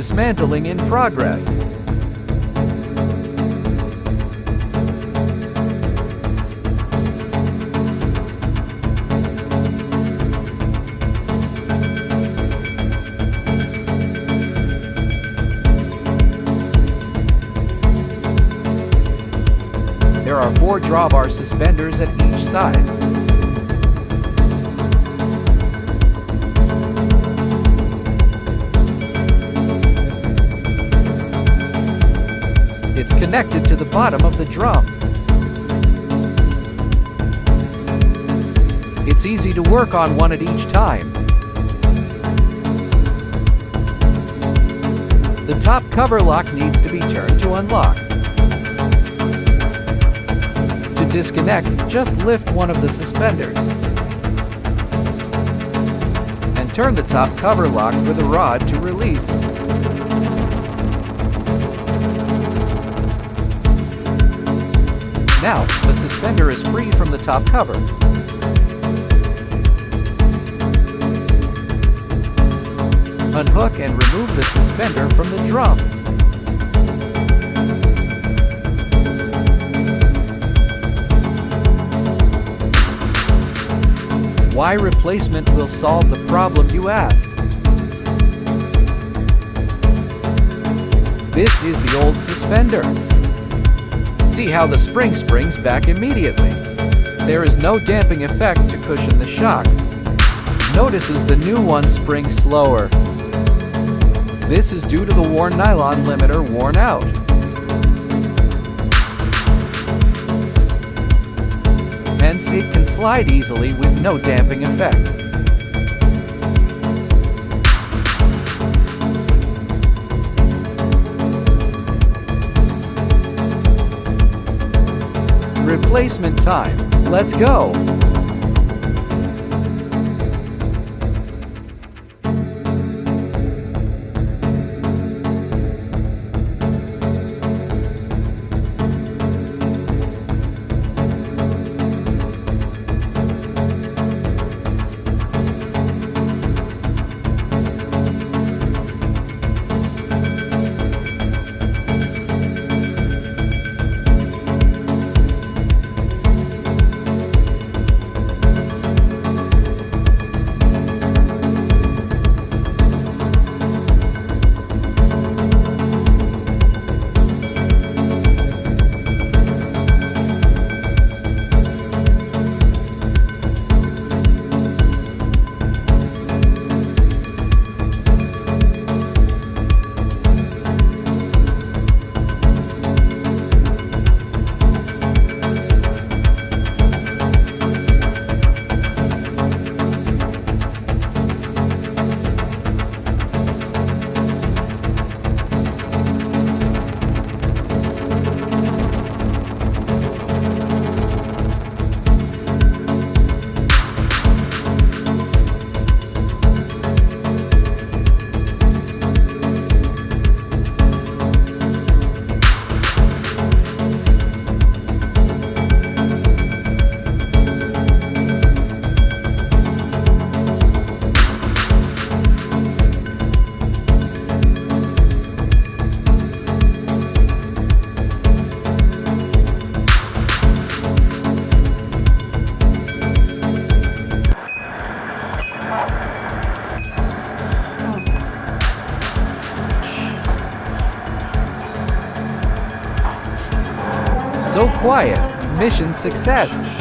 Dismantling in progress. There are 4 drawbar suspenders at each sides. It's connected to the bottom of the drum. It's easy to work on one at each time. The top cover lock needs to be turned to unlock. To disconnect, just lift one of the suspenders and turn the top cover lock with a rod to release. Now, the suspender is free from the top cover. Unhook and remove the suspender from the drum. Why replacement will solve the problem, you ask? This is the old suspender. See how the spring springs back immediately. There is no damping effect to cushion the shock. Notice as the new one springs slower. This is due to the worn nylon limiter worn out. Hence, it can slide easily with no damping effect. Replacement time. Let's go! So quiet. Mission success.